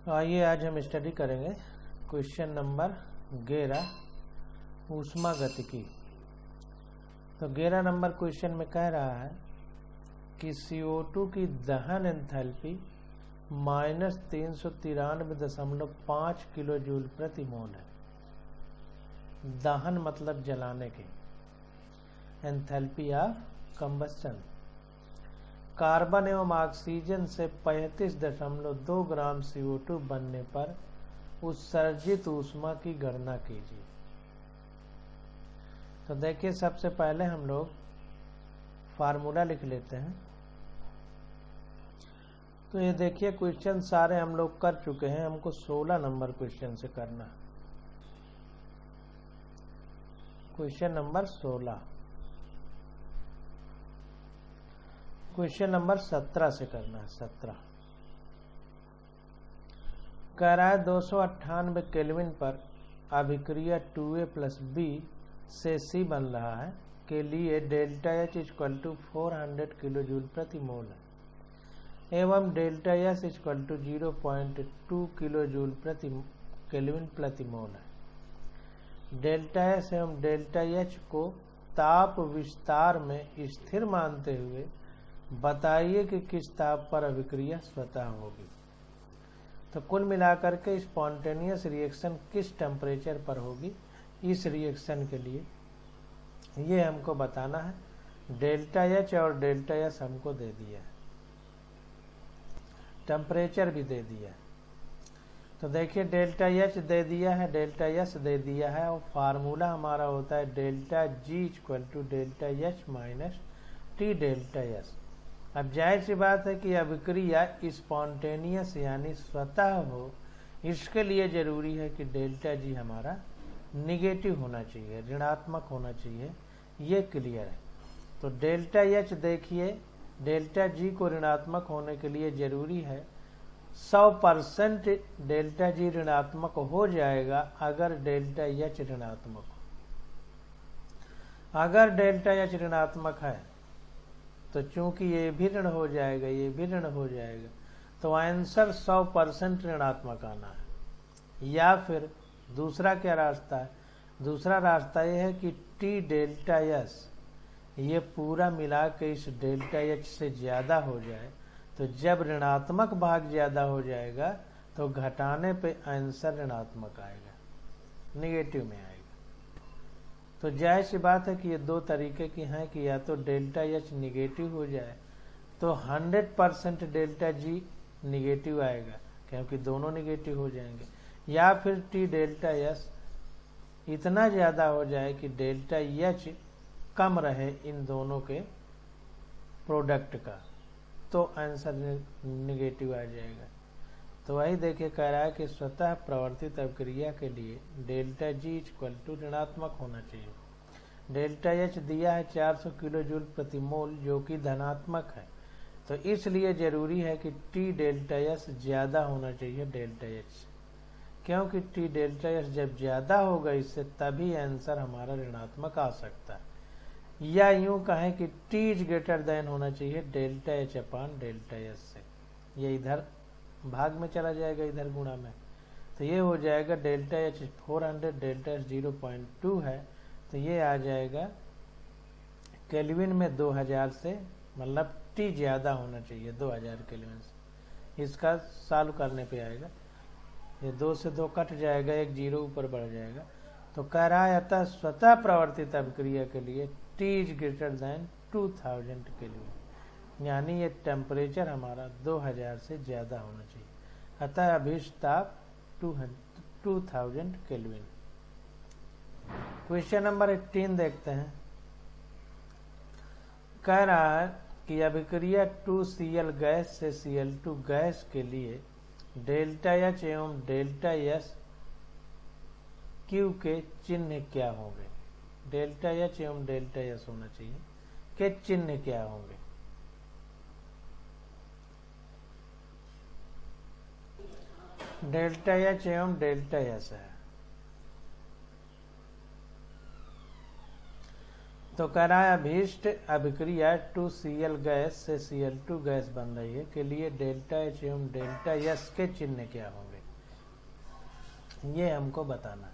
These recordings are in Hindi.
आइए आज हम स्टडी करेंगे क्वेश्चन नंबर 11 ऊष्मागतिकी। तो 11 नंबर क्वेश्चन में कह रहा है कि CO2 की दहन एंथैल्पी -393.5 किलो जूल प्रति मोल है। दहन मतलब जलाने की, एंथैल्पी ऑफ कंबस्टन। कार्बन एवं ऑक्सीजन से 35.2 ग्राम CO2 बनने पर उत्सर्जित ऊष्मा की गणना कीजिए। तो देखिए, सबसे पहले हम लोग फार्मूला लिख लेते हैं। तो ये देखिए, क्वेश्चन सारे हम लोग कर चुके हैं, हमको 16 नंबर क्वेश्चन से करना है। Question number 16। क्वेश्चन नंबर 17 से करना है। 17 कह रहा है 298 केल्विन पर अभिक्रिया 2A + B से C बन रहा है के लिए डेल्टा H = 400 किलो जूल प्रति मोल है एवं डेल्टा S = 0.2 किलो जूल प्रति केल्विन प्रति मोल है। डेल्टा S एवं डेल्टा H को ताप विस्तार में स्थिर मानते हुए बताइए कि किस ताप पर अभिक्रिया स्वतः होगी। तो कुल मिलाकर के स्पॉन्टेनियस रिएक्शन किस टेम्परेचर पर होगी, इस रिएक्शन के लिए ये हमको बताना है। डेल्टा H और डेल्टा S हमको दे दिया है, टेम्परेचर भी दे दिया है। तो देखिए, डेल्टा H दे दिया है, डेल्टा S दे दिया है, और फार्मूला हमारा होता है delta G = delta H - T delta S। अब जाहिर सी बात है कि अभिक्रिया स्पॉन्टेनियस यानी स्वतः हो, इसके लिए जरूरी है कि डेल्टा G हमारा निगेटिव होना चाहिए, ऋणात्मक होना चाहिए, ये क्लियर है। तो डेल्टा H देखिए, डेल्टा G को ऋणात्मक होने के लिए जरूरी है 100% डेल्टा G ऋणात्मक हो जाएगा अगर डेल्टा H ऋणात्मक हो। अगर डेल्टा H ऋणात्मक है तो चूंकि ये भी ऋण हो जाएगा, ये भी ऋण हो जाएगा, तो आंसर 100% ऋणात्मक आना है। या फिर दूसरा क्या रास्ता है? दूसरा रास्ता ये है कि T डेल्टा S ये पूरा मिला के इस डेल्टा H से ज्यादा हो जाए, तो जब ऋणात्मक भाग ज्यादा हो जाएगा तो घटाने पे आंसर ऋणात्मक आएगा, निगेटिव में आएगा। तो जाहिर सी बात है कि ये दो तरीके की हैं कि या तो डेल्टा H निगेटिव हो जाए तो 100% डेल्टा G निगेटिव आएगा, क्योंकि दोनों निगेटिव हो जाएंगे, या फिर T डेल्टा S इतना ज्यादा हो जाए कि डेल्टा H कम रहे इन दोनों के प्रोडक्ट का, तो आंसर निगेटिव आ जाएगा। तो वही देखिए, कह रहा है कि स्वतः प्रवर्तित अभिक्रिया के लिए डेल्टा G = ऋणात्मक होना चाहिए। डेल्टा H दिया है 400 किलो जूल प्रति मोल, जो कि धनात्मक है, तो इसलिए जरूरी है कि T डेल्टा S ज्यादा होना चाहिए डेल्टा H, क्योंकि T डेल्टा S जब ज्यादा होगा इससे, तभी आंसर हमारा ऋणात्मक आ सकता है। या यूं कहें कि T > होना चाहिए डेल्टा H / डेल्टा S से। ये इधर भाग में चला जाएगा, इधर गुणा में, तो ये हो जाएगा डेल्टा H 400, डेल्टा S 0.2 है, तो ये आ जाएगा केल्विन में 2000 से, मतलब T ज्यादा होना चाहिए 2000 केल्विन से। इसका सॉल्व करने पे आएगा, ये 2 से 2 कट जाएगा, एक 0 ऊपर बढ़ जाएगा। तो कह रहा है अतः स्वतः प्रवर्तित अभिक्रिया के लिए T > 2000 केल्विन, यानी ये टेम्परेचर हमारा 2000 से ज्यादा होना चाहिए, अतः अभीष्ट ताप 2000 केल्विन। क्वेश्चन नंबर 18 देखते हैं। कह रहा है कि अभिक्रिया 2Cl गैस से Cl2 गैस के लिए डेल्टा H एवं डेल्टा S Q के चिन्ह क्या होंगे। डेल्टा H एवं डेल्टा S होना चाहिए, के चिन्ह क्या होंगे। डेल्टा H एवं डेल्टा S है, तो कह रहा है अभीष्ट अभिक्रिया 2Cl गैस से Cl2 गैस बन रही है के लिए डेल्टा H एवं डेल्टा S के चिन्ह क्या होंगे। ये हमको बताना।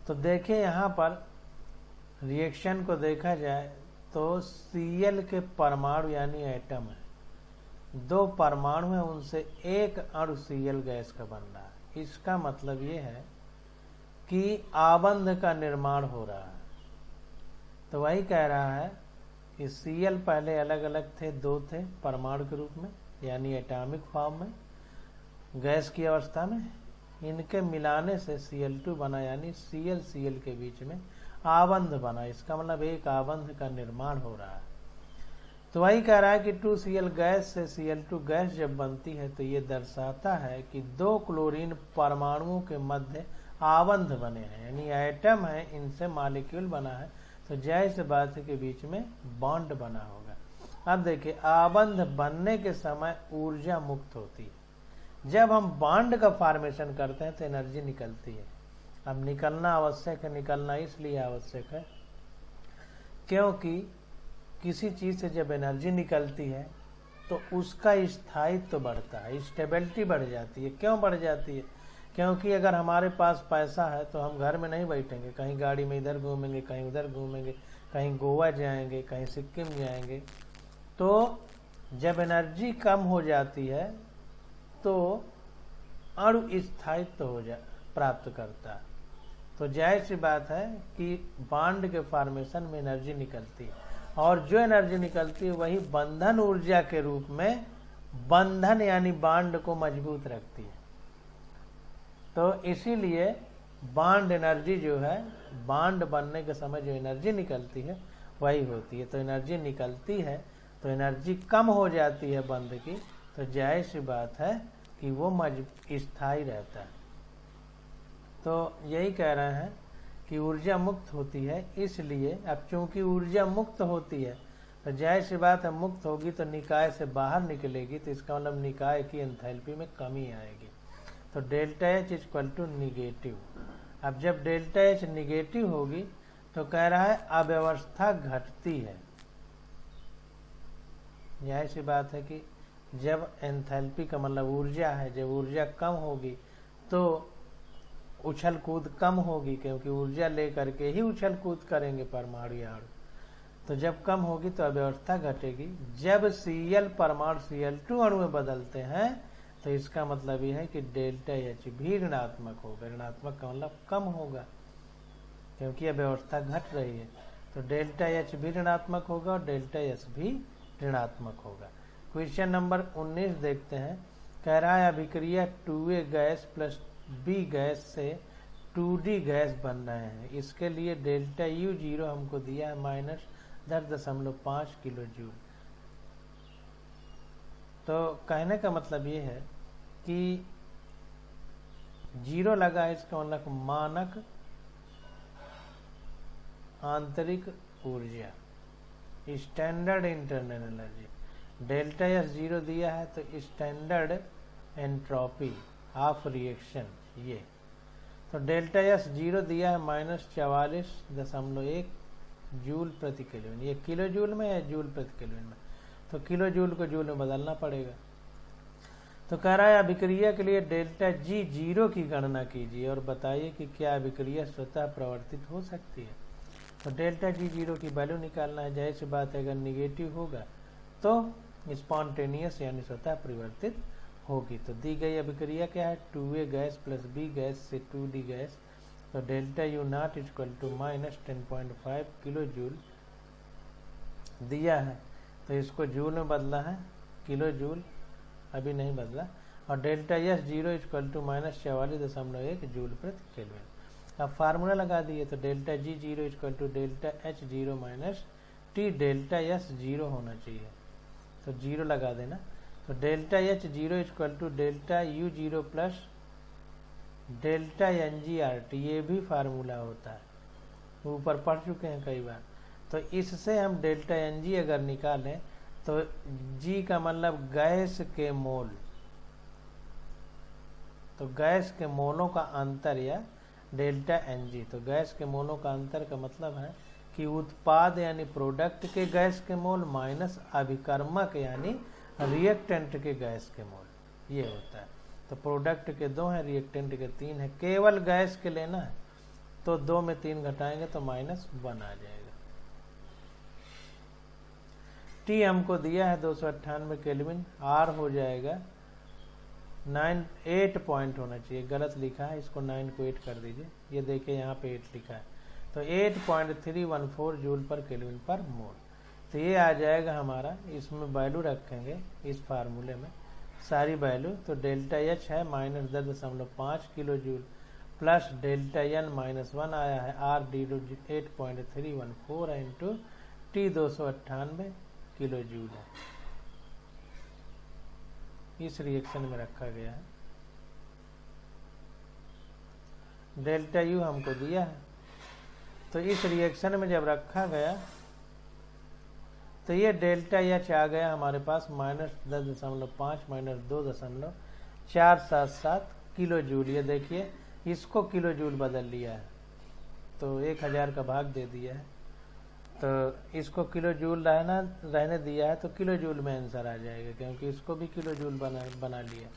तो देखिए यहाँ पर रिएक्शन को देखा जाए तो Cl के परमाणु यानी एटम है, 2 परमाणु है, उनसे एक अणु Cl गैस का बन रहा है। इसका मतलब ये है कि आबंध का निर्माण हो रहा है। तो वही कह रहा है कि Cl पहले अलग अलग थे, 2 थे परमाणु के रूप में यानी एटॉमिक फॉर्म में, गैस की अवस्था में। इनके मिलाने से Cl2 बना यानी Cl के बीच में आबंध बना। इसका मतलब एक आबंध का निर्माण हो रहा है। तो वही कह रहा है कि 2Cl गैस से Cl2 गैस जब बनती है तो ये दर्शाता है कि 2 क्लोरीन परमाणुओं के मध्य आबंध बने हैं, यानी एटम है, इनसे मॉलिक्यूल बना है। तो जाहिर सी बात है कि बीच में बॉन्ड बना होगा। अब देखिए आबंध बनने के समय ऊर्जा मुक्त होती है। जब हम बॉन्ड का फॉर्मेशन करते हैं तो एनर्जी निकलती है। अब निकलना आवश्यक है, निकलना इसलिए आवश्यक है क्योंकि किसी चीज से जब एनर्जी निकलती है तो उसका स्थायित्व तो बढ़ता है, स्टेबिलिटी बढ़ जाती है। क्यों बढ़ जाती है? क्योंकि अगर हमारे पास पैसा है तो हम घर में नहीं बैठेंगे, कहीं गाड़ी में इधर घूमेंगे, कहीं उधर घूमेंगे, कहीं गोवा जाएंगे, कहीं सिक्किम जाएंगे। तो जब एनर्जी कम हो जाती है तो अणु स्थायित्व हो प्राप्त करता है। तो जाहिर सी बात है कि बॉन्ड के फॉर्मेशन में एनर्जी निकलती है, और जो एनर्जी निकलती है वही बंधन ऊर्जा के रूप में बंधन यानी बॉन्ड को मजबूत रखती है। तो इसीलिए बॉन्ड एनर्जी जो है, बॉन्ड बनने के समय जो एनर्जी निकलती है वही होती है। तो एनर्जी निकलती है तो एनर्जी कम हो जाती है बंध की, तो जाहिर सी बात है कि वो स्थायी रहता है। तो यही कह रहे हैं कि ऊर्जा मुक्त होती है। इसलिए अब चूंकि ऊर्जा मुक्त होती है तो जाहिर सी बात है मुक्त होगी तो निकाय से बाहर निकलेगी, तो इसका मतलब निकाय की एंथैल्पी में कमी आएगी। तो delta H equal to negative. अब जब डेल्टा H निगेटिव होगी तो कह रहा है अव्यवस्था घटती है। जाहिर सी बात है कि जब एंथैल्पी का मतलब ऊर्जा है, जब ऊर्जा कम होगी तो उछल कूद कम होगी, क्योंकि ऊर्जा लेकर के ही उछल कूद करेंगे परमाणु या अणु। तो जब कम होगी तो अव्यवस्था घटेगी। जब Cl परमाणु Cl2 अणु में बदलते हैं तो इसका मतलब यह है कि डेल्टा H भी ऋणात्मक होगा। ऋणात्मक का मतलब कम होगा, क्योंकि अव्यवस्था घट रही है। तो डेल्टा H भी ऋणात्मक होगा और डेल्टा S भी ऋणात्मक होगा। क्वेश्चन नंबर 19 देखते हैं। कह रहा है अभिक्रिया 2A gas plus B gas से 2D गैस बन रहे हैं। इसके लिए डेल्टा U0 हमको दिया है -10.5 किलो जूल। तो कहने का मतलब ये है कि 0 लगा है, इसका मतलब मानक आंतरिक ऊर्जा, standard internal energy. Delta S 0 दिया है तो स्टैंडर्ड एंट्रोपी ऑफ रिएक्शन ये। तो डेल्टा S 0 दिया है -44.1 जूल प्रति केल्विन। ये किलो जूल में है, जूल प्रति केल्विन में, तो किलो जूल को जूल में बदलना पड़ेगा। तो कह रहा है अभिक्रिया के लिए डेल्टा G 0 की गणना कीजिए और बताइए कि क्या अभिक्रिया स्वतः प्रवर्तित हो सकती है। तो डेल्टा G 0 की वैल्यू निकालना है। जाहिर सी बात है अगर निगेटिव होगा तो स्पॉन्टेनियस यानी स्वतः परिवर्तित होगी। तो दी गई अभिक्रिया क्या है? 2A gas plus B gas से 2D गैस। तो delta U0 equal to -10.5 kilo joule दिया है, तो इसको जूल में बदला है, किलो जूल अभी नहीं बदला। और delta S 0 equal to -44.1 joule प्रति केल्विन। अब फार्मूला लगा दिए तो delta G 0 equal to delta H 0 minus T delta S 0 होना चाहिए, तो 0 लगा देना। तो delta H 0 equal to delta U0 plus delta NGRT, ये भी फार्मूला होता है, ऊपर पढ़ चुके हैं कई बार। तो इससे हम डेल्टा NG अगर निकालें तो G का मतलब गैस के मोल, तो गैस के मोलों का अंतर या डेल्टा NG। तो गैस के मोलों का अंतर का मतलब है कि उत्पाद यानी प्रोडक्ट के गैस के मोल माइनस अभिकर्मक यानी रिएक्टेंट के गैस के मोल, ये होता है। तो प्रोडक्ट के 2 हैं, रिएक्टेंट के 3 है। केवल गैस के लेना है तो 2 में 3 घटाएंगे तो -1 आ जाएगा। टी हमको दिया है 298 केल्विन, आर हो जाएगा 8 पॉइंट होना चाहिए, गलत लिखा है, इसको 9 को 8 कर दीजिए। ये देखिए यहाँ पे 8 लिखा है, तो 8.314 जूल पर केल्विन पर मोल। तो ये आ जाएगा हमारा, इसमें वैल्यू रखेंगे इस फार्मूले में सारी वैल्यू। तो डेल्टा एच है -10.5 kilo joule plus delta N -1 आया है, R D 8.314 into T 298 kilo joule है, इस रिएक्शन में रखा गया है। डेल्टा यू हमको दिया है, तो इस रिएक्शन में जब रखा गया तो ये डेल्टा एच आ गया हमारे पास -10.5 -2.477 किलो जूल। ये देखिए इसको किलो जूल बदल लिया है, तो 1000 का भाग दे दिया है, तो इसको किलो जूल रहने दिया है, तो किलो जूल में आंसर आ जाएगा, क्योंकि इसको भी किलो जूल बना लिया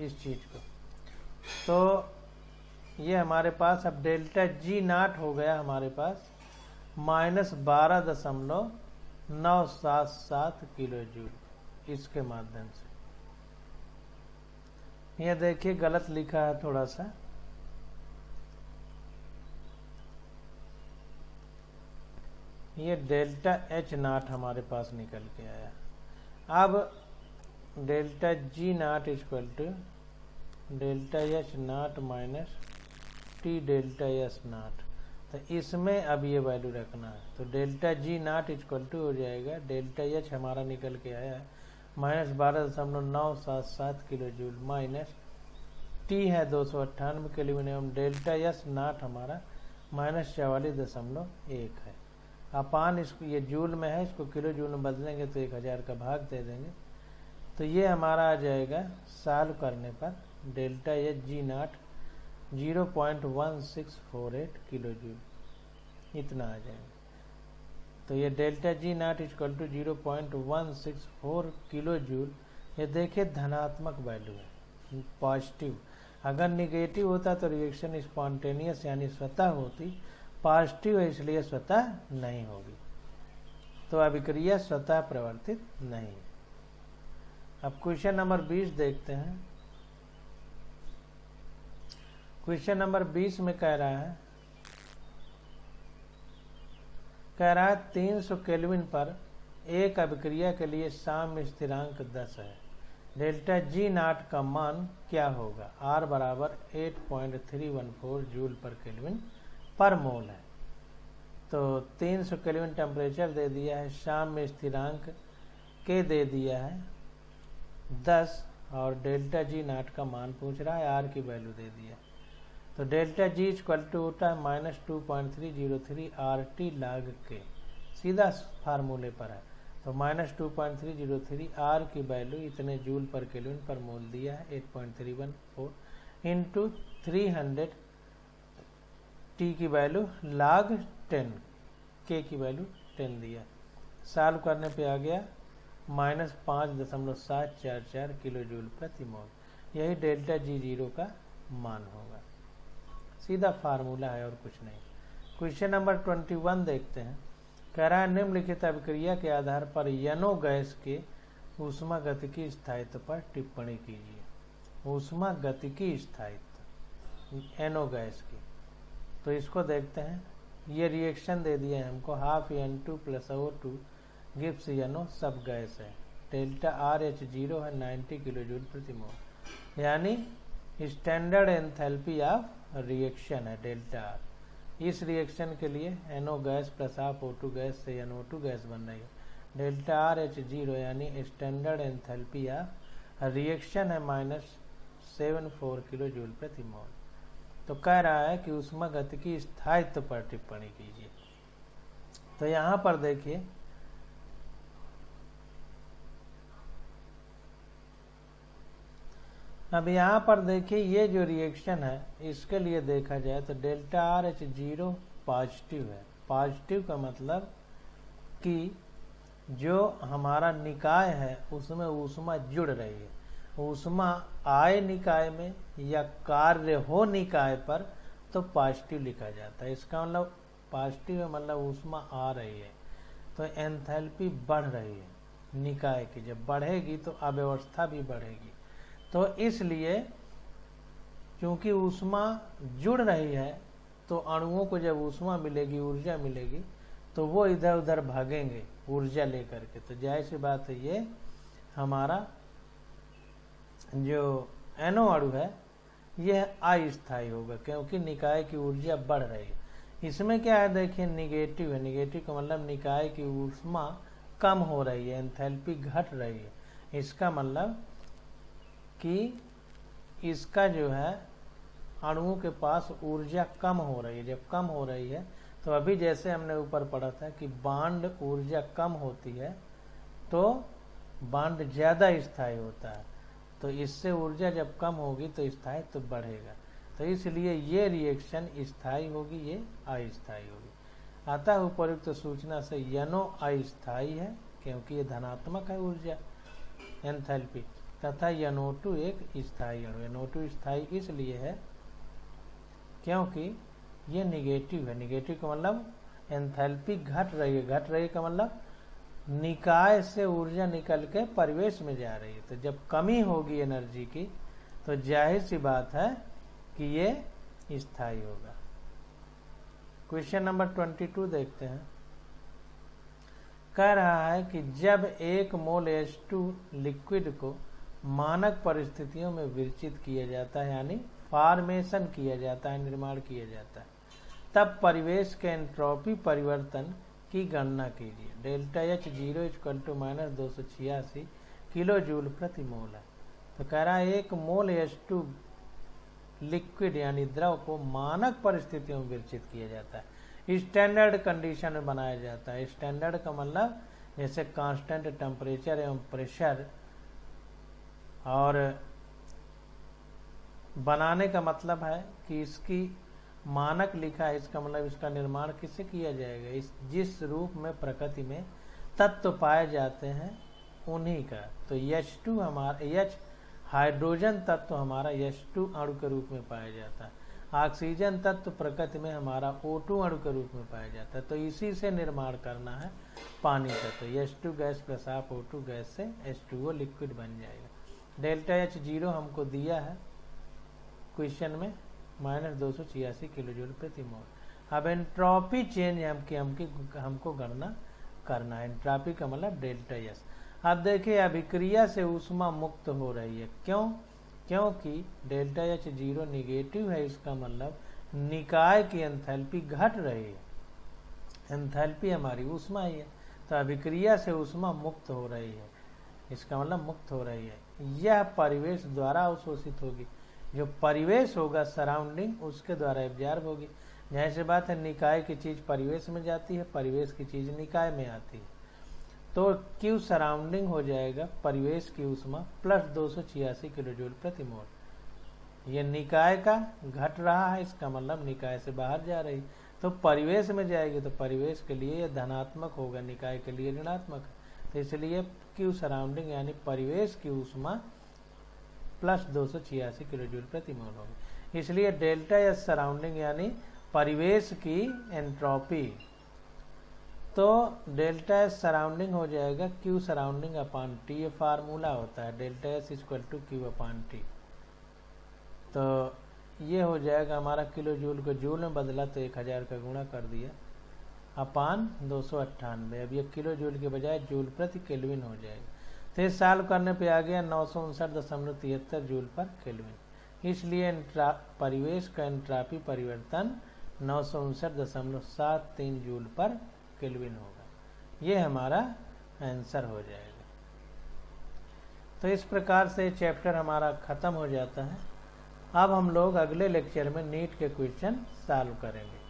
इस चीज को। तो ये हमारे पास अब डेल्टा जी नॉट हो गया हमारे पास -12.977 किलो जूल इसके माध्यम से। ये देखिए गलत लिखा है थोड़ा सा, ये डेल्टा एच नॉट हमारे पास निकल के आया। अब delta G naught equal to delta H naught minus T delta S naught, तो इसमें अब ये वैल्यू रखना है। तो delta G naught equal to हो जाएगा, डेल्टा एच हमारा निकल के आया है -12.977 किलो जूल माइनस टी है 298 केल्विन एवं डेल्टा एस नॉट हमारा -44.1 है। अपान इसको, ये जूल में है, इसको किलो जूल में बदलेंगे तो 1000 का भाग दे देंगे। तो ये हमारा आ जाएगा सॉल्व करने पर delta H G naught 0.1648 kilo joule, इतना आ जाएगा। तो ये delta G naught equal to 0.164 kilo joule. ये देखिए धनात्मक वैल्यू है, पॉजिटिव। अगर निगेटिव होता तो रिएक्शन स्पॉन्टेनियस यानी स्वतः होती, पॉजिटिव है इसलिए स्वतः नहीं होगी, तो अभिक्रिया स्वतः प्रवर्तित नहीं। अब क्वेश्चन नंबर 20 देखते हैं। क्वेश्चन नंबर 20 में कह रहा है 300 केल्विन पर एक अभिक्रिया के लिए साम्य स्थिरांक 10 है। डेल्टा जी नॉट का मान क्या होगा? आर बराबर 8.314 जूल पर केल्विन पर मोल है। तो 300 केल्विन टेम्परेचर दे दिया है, साम्य स्थिरांक के दे दिया है 10 और डेल्टा जी नॉट का मान पूछ रहा है, आर की वैल्यू दे दिया। तो डेल्टा जी इक्वल टू होता है -2.303 RT log के, सीधा फार्मूले पर है। तो -2.303 R की वैल्यू इतने जूल पर केल्विन पर मोल दिया है 8.314 इंटू 300 T की वैल्यू log 10, K की वैल्यू 10 दिया। सॉल्व करने पे आ गया -5.744 किलो जूल प्रति मोल। यही डेल्टा जी जीरो का मान होगा, सीधा फार्मूला है और कुछ नहीं। क्वेश्चन नंबर 21 देखते हैं। कह रहा है निम्नलिखित अभिक्रिया के आधार पर यनो गैस के ऊष्मागतिकी स्थायित्व पर टिप्पणी कीजिए। ऊष्मागतिकी स्थायित्व एनो गैस की, तो इसको देखते हैं। ये रिएक्शन दे दिया है हमको, हाफ N2 + O2 गिव्स यनो सब गैस है। डेल्टा RH0 है 90 किलो जूल प्रति मोल, यानी स्टैंडर्ड एंथैल्पी ऑफ रिएक्शन है डेल्टा आर। इस रिएक्शन के लिए NO gas plus half O2 gas से NO2 गैस बन रही है। डेल्टा RH0 यानी स्टैंडर्ड एंथैल्पी ऑफ रिएक्शन है -74 किलो जूल प्रति मोल। तो कह रहा है कि ऊष्मागतिकी स्थायित्व पर टिप्पणी कीजिए। तो यहाँ पर देखिए अब यहाँ पर देखिए ये जो रिएक्शन है इसके लिए देखा जाए तो डेल्टा RH0 पॉजिटिव है। पॉजिटिव का मतलब कि जो हमारा निकाय है उसमें ऊष्मा जुड़ रही है, ऊष्मा आए निकाय में या कार्य हो निकाय पर तो पॉजिटिव लिखा जाता है। इसका मतलब पॉजिटिव है, मतलब ऊष्मा आ रही है तो एंथैल्पी बढ़ रही है निकाय की। जब बढ़ेगी तो अव्यवस्था भी बढ़ेगी। तो इसलिए क्योंकि ऊष्मा जुड़ रही है तो अणुओं को जब ऊष्मा मिलेगी, ऊर्जा मिलेगी, तो वो इधर उधर भागेंगे ऊर्जा लेकर के। तो जाहिर सी बात है ये हमारा जो NO अणु है यह अस्थायी होगा, क्योंकि निकाय की ऊर्जा बढ़ रही है। इसमें क्या है, देखिए निगेटिव है। निगेटिव का मतलब निकाय की ऊष्मा कम हो रही है, एंथैल्पी घट रही है। इसका मतलब कि इसका जो है अणुओं के पास ऊर्जा कम हो रही है। जब कम हो रही है तो अभी जैसे हमने ऊपर पढ़ा था कि बांड ऊर्जा कम होती है तो बांड ज्यादा स्थायी होता है। तो इससे ऊर्जा जब कम होगी तो स्थायित्व तो बढ़ेगा। तो इसलिए ये रिएक्शन स्थायी होगी, ये अस्थायी होगी। अतः उपयुक्त सूचना से NO अस्थायी है क्योंकि ये धनात्मक है ऊर्जा एंथैल्पी, तथा NO2 एक स्थायी अणु। NO2 स्थायी इसलिए है क्योंकि ये निगेटिव है। निगेटिव का मतलब एंथैल्पी घट रही है। घट रही का मतलब निकाय से ऊर्जा निकल के परिवेश में जा रही है। तो जब कमी होगी एनर्जी की तो जाहिर सी बात है कि ये स्थायी होगा। क्वेश्चन नंबर 22 देखते हैं। कह रहा है कि जब 1 मोल H2 लिक्विड को मानक परिस्थितियों में विरचित किया जाता है, यानी फॉर्मेशन किया जाता है, निर्माण किया जाता है, तब परिवेश के एंट्रोपी परिवर्तन की गणना कीजिए। डेल्टा H 0 = -286 किलो जूल प्रति मोल है। तो कह रहा है 1 मोल H2 लिक्विड यानी द्रव को मानक परिस्थितियों में विरचित किया जाता है, स्टैंडर्ड कंडीशन में बनाया जाता है। स्टैंडर्ड का मतलब जैसे कांस्टेंट टेम्परेचर एवं प्रेशर, और बनाने का मतलब है कि इसकी मानक लिखा है, इसका मतलब इसका निर्माण किससे किया जाएगा, इस जिस रूप में प्रकृति में तत्व पाए जाते हैं उन्हीं का। तो H2 हमारा H हाइड्रोजन तत्व हमारा H2 अणु के रूप में पाया जाता है। ऑक्सीजन तत्व प्रकृति में हमारा O2 अणु के रूप में पाया जाता है। तो इसी से निर्माण करना है पानी का। तो H2 गैस प्लस आप O2 गैस से H2O लिक्विड बन जाएगा। डेल्टा H 0 हमको दिया है क्वेश्चन में -286 किलो जूल प्रति मोल। अब एंट्रोपी चेंज हमको गणना करना है। एंट्रोपी का मतलब डेल्टा एस। अब देखिए अभिक्रिया से ऊष्मा मुक्त हो रही है। क्यों? क्योंकि डेल्टा H 0 निगेटिव है। इसका मतलब निकाय की एंथैल्पी घट रही है। एंथैल्पी हमारी ऊष्मा ही है, तो अभिक्रिया से ऊष्मा मुक्त हो रही है। इसका मतलब मुक्त हो रही है। यह परिवेश द्वारा अवशोषित होगी। जो परिवेश होगा सराउंडिंग, उसके द्वारा एब्जॉर्ब होगी। जाहिर सी बात है निकाय की चीज परिवेश में जाती है, परिवेश की चीज निकाय में आती है। तो Q सराउंडिंग हो जाएगा परिवेश की ऊष्मा प्लस 286 किलो जूल प्रति मोल। ये निकाय का घट रहा है, इसका मतलब निकाय से बाहर जा रही, तो परिवेश में जाएगी तो परिवेश के लिए ये धनात्मक होगा, निकाय के लिए ऋणात्मक है। तो इसलिए Q सराउंडिंग यानी परिवेश की ऊष्मा प्लस 286 किलो जूल प्रति मोल होगी। इसलिए डेल्टा एस सराउंडिंग यानी परिवेश की एंट्रोपी, तो डेल्टा एस सराउंडिंग हो जाएगा Q सराउंडिंग अपॉन T। ये फार्मूला होता है delta S equal to Q upon T। तो ये हो जाएगा हमारा किलो जूल को जूल में बदला तो 1000 का गुणा कर दिया अपान 298। अब ये किलो जूल के बजाय जूल प्रति केल्विन हो जाएगा। तो इस सॉल्व करने पे आ गया 959.73 जूल पर केल्विन। इसलिए परिवेश का एंट्रोपी परिवर्तन 959.73 जूल पर केल्विन होगा। ये हमारा आंसर हो जाएगा। तो इस प्रकार से चैप्टर हमारा खत्म हो जाता है। अब हम लोग अगले लेक्चर में नीट के क्वेश्चन सॉल्व करेंगे।